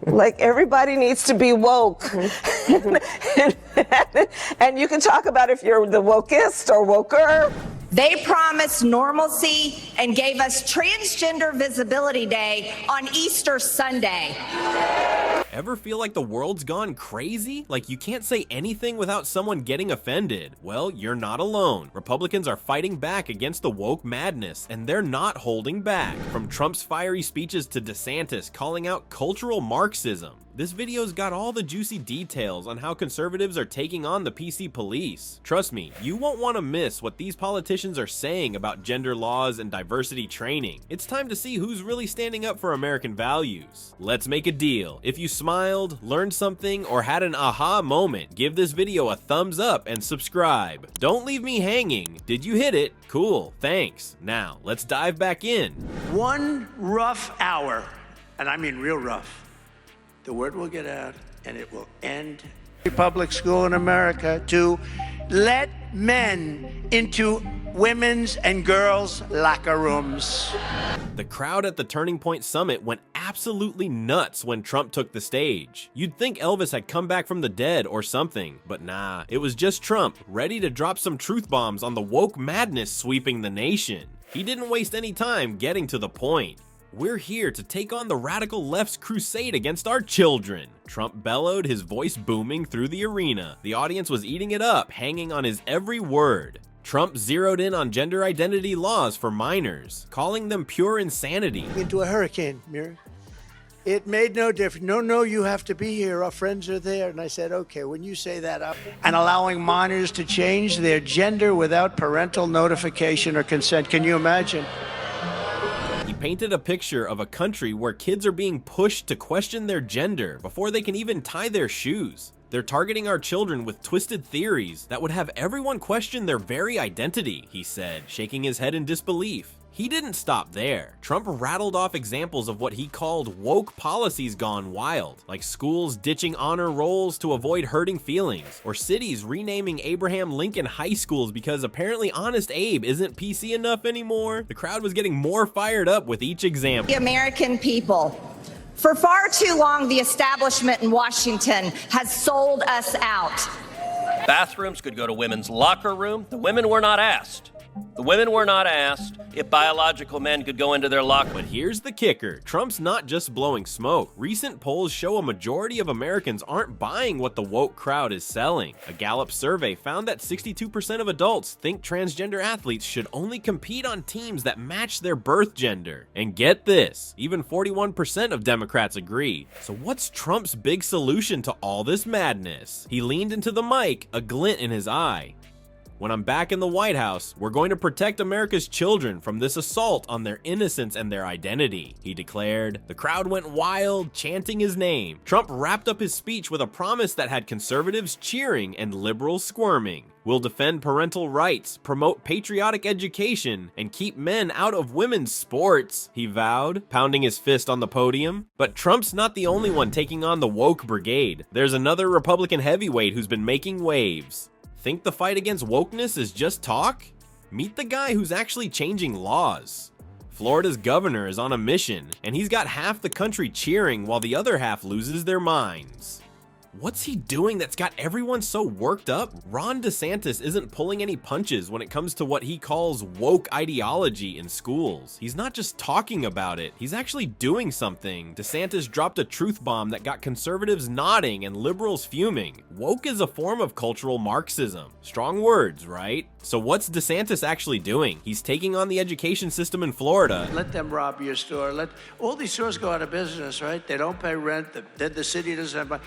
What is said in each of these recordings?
Like, everybody needs to be woke. And you can talk about if you're the wokest or woker. They promised normalcy and gave us Transgender Visibility Day on Easter Sunday. Ever feel like the world's gone crazy? Like you can't say anything without someone getting offended? Well, you're not alone. Republicans are fighting back against the woke madness, and they're not holding back. From Trump's fiery speeches to DeSantis calling out cultural Marxism. This video's got all the juicy details on how conservatives are taking on the PC police. Trust me, you won't want to miss what these politicians are saying about gender laws and diversity training. It's time to see who's really standing up for American values. Let's make a deal. If you smiled, learned something, or had an aha moment, give this video a thumbs up and subscribe. Don't leave me hanging. Did you hit it? Cool, thanks. Now, let's dive back in. One rough hour, and I mean real rough, the word will get out and it will end public school in America to let men into women's and girls' locker rooms. The crowd at the Turning Point Summit went absolutely nuts when Trump took the stage. You'd think Elvis had come back from the dead or something, but nah, it was just Trump, ready to drop some truth bombs on the woke madness sweeping the nation. He didn't waste any time getting to the point. We're here to take on the radical left's crusade against our children. Trump bellowed, his voice booming through the arena. The audience was eating it up, hanging on his every word. Trump zeroed in on gender identity laws for minors, calling them pure insanity. Into a hurricane, Mary. It made no difference. No, you have to be here. Our friends are there. And I said, okay, when you say that up, and allowing minors to change their gender without parental notification or consent. Can you imagine? He painted a picture of a country where kids are being pushed to question their gender before they can even tie their shoes. They're targeting our children with twisted theories that would have everyone question their very identity, he said, shaking his head in disbelief. He didn't stop there. Trump rattled off examples of what he called woke policies gone wild, like schools ditching honor rolls to avoid hurting feelings, or cities renaming Abraham Lincoln high schools because apparently Honest Abe isn't PC enough anymore. The crowd was getting more fired up with each example. The American people. For far too long, the establishment in Washington has sold us out. Bathrooms could go to women's locker room. The women were not asked. The women were not asked if biological men could go into their locker. But here's the kicker. Trump's not just blowing smoke. Recent polls show a majority of Americans aren't buying what the woke crowd is selling. A Gallup survey found that 62% of adults think transgender athletes should only compete on teams that match their birth gender. And get this, even 41% of Democrats agree. So what's Trump's big solution to all this madness? He leaned into the mic, a glint in his eye. When I'm back in the White House, we're going to protect America's children from this assault on their innocence and their identity, he declared. The crowd went wild, chanting his name. Trump wrapped up his speech with a promise that had conservatives cheering and liberals squirming. We'll defend parental rights, promote patriotic education, and keep men out of women's sports, he vowed, pounding his fist on the podium. But Trump's not the only one taking on the woke brigade. There's another Republican heavyweight who's been making waves. Think the fight against wokeness is just talk? Meet the guy who's actually changing laws. Florida's governor is on a mission, and he's got half the country cheering while the other half loses their minds. What's he doing that's got everyone so worked up? Ron DeSantis isn't pulling any punches when it comes to what he calls woke ideology in schools. He's not just talking about it, he's actually doing something. DeSantis dropped a truth bomb that got conservatives nodding and liberals fuming. Woke is a form of cultural Marxism. Strong words, right? So what's DeSantis actually doing? He's taking on the education system in Florida. Let them rob your store. Let all these stores go out of business, right? They don't pay rent. The city doesn't have money.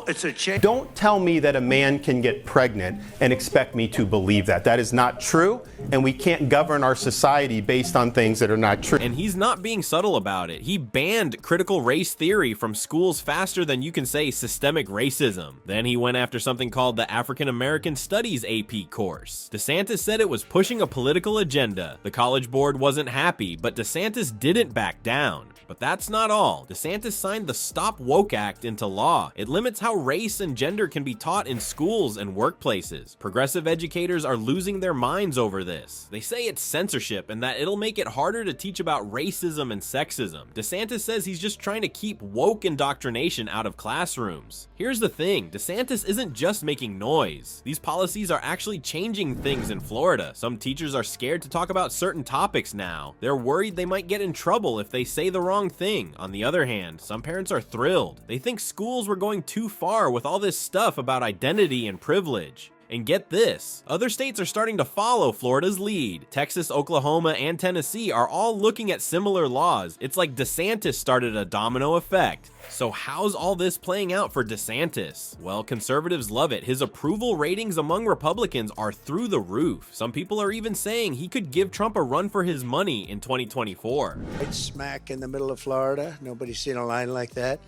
It's a change. Don't tell me that a man can get pregnant and expect me to believe that. That is not true, and we can't govern our society based on things that are not true. And he's not being subtle about it. He banned critical race theory from schools faster than you can say systemic racism. Then he went after something called the African American Studies AP course. DeSantis said it was pushing a political agenda. The College Board wasn't happy, but DeSantis didn't back down. But that's not all. DeSantis signed the Stop Woke Act into law. It limits limits how race and gender can be taught in schools and workplaces. Progressive educators are losing their minds over this. They say it's censorship and that it'll make it harder to teach about racism and sexism. DeSantis says he's just trying to keep woke indoctrination out of classrooms. Here's the thing, DeSantis isn't just making noise. These policies are actually changing things in Florida. Some teachers are scared to talk about certain topics now. They're worried they might get in trouble if they say the wrong thing. On the other hand, some parents are thrilled. They think schools were going too far with all this stuff about identity and privilege. And get this, other states are starting to follow Florida's lead. Texas, Oklahoma, and Tennessee are all looking at similar laws. It's like DeSantis started a domino effect. So how's all this playing out for DeSantis? Well, conservatives love it. His approval ratings among Republicans are through the roof. Some people are even saying he could give Trump a run for his money in 2024. Right smack in the middle of Florida. Nobody's seen a line like that.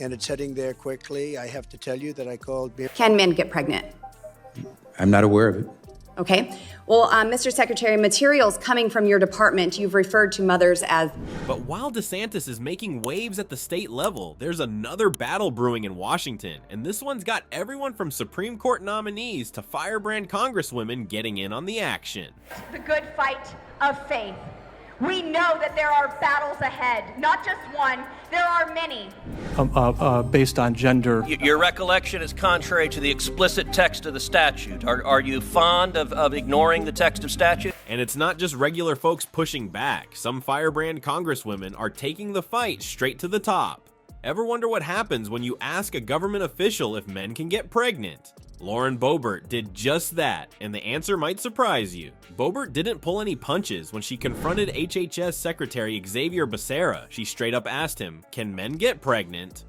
And it's heading there quickly. I have to tell you that I called... Can men get pregnant? I'm not aware of it. Okay. Well, Mr. Secretary, materials coming from your department, you've referred to mothers as... But while DeSantis is making waves at the state level, there's another battle brewing in Washington, and this one's got everyone from Supreme Court nominees to firebrand congresswomen getting in on the action. The good fight of faith. We know that there are battles ahead, not just one, there are many. Based on gender. Your recollection is contrary to the explicit text of the statute. Are you fond of ignoring the text of statute? And it's not just regular folks pushing back. Some firebrand congresswomen are taking the fight straight to the top. Ever wonder what happens when you ask a government official if men can get pregnant? Lauren Boebert did just that, and the answer might surprise you. Boebert didn't pull any punches when she confronted HHS Secretary Xavier Becerra. She straight up asked him, "Can men get pregnant?"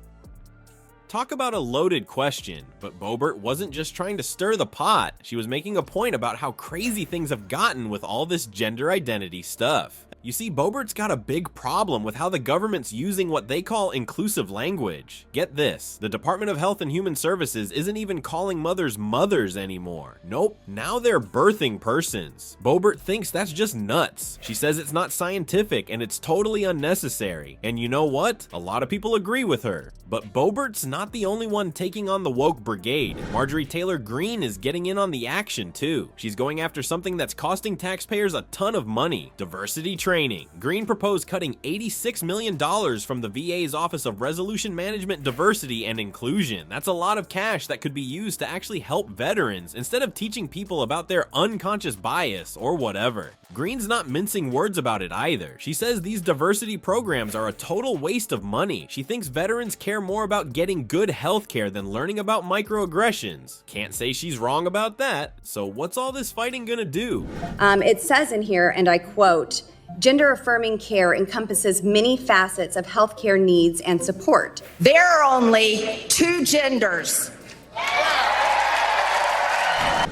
Talk about a loaded question, but Boebert wasn't just trying to stir the pot. She was making a point about how crazy things have gotten with all this gender identity stuff. You see, Boebert's got a big problem with how the government's using what they call inclusive language. Get this, the Department of Health and Human Services isn't even calling mothers mothers anymore. Nope, now they're birthing persons. Boebert thinks that's just nuts. She says it's not scientific and it's totally unnecessary. And you know what? A lot of people agree with her. But Boebert's not the only one taking on the woke brigade. Marjorie Taylor Greene is getting in on the action too. She's going after something that's costing taxpayers a ton of money: diversity training. Greene proposed cutting $86 million from the VA's Office of Resolution Management, Diversity, and Inclusion. That's a lot of cash that could be used to actually help veterans instead of teaching people about their unconscious bias or whatever. Greene's not mincing words about it either. She says these diversity programs are a total waste of money. She thinks veterans care more about getting good health care than learning about microaggressions. Can't say she's wrong about that. So what's all this fighting gonna do? It says in here, and I quote, "Gender-affirming care encompasses many facets of healthcare needs and support." There are only two genders.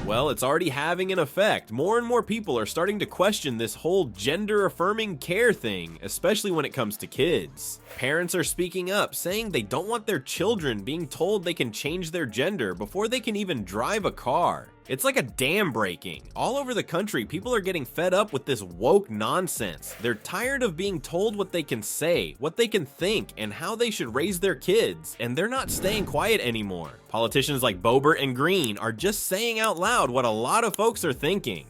Well, it's already having an effect. More and more people are starting to question this whole gender-affirming care thing, especially when it comes to kids. Parents are speaking up, saying they don't want their children being told they can change their gender before they can even drive a car. It's like a dam breaking. All over the country, people are getting fed up with this woke nonsense. They're tired of being told what they can say, what they can think, and how they should raise their kids, and they're not staying quiet anymore. Politicians like Boebert and Greene are just saying out loud what a lot of folks are thinking.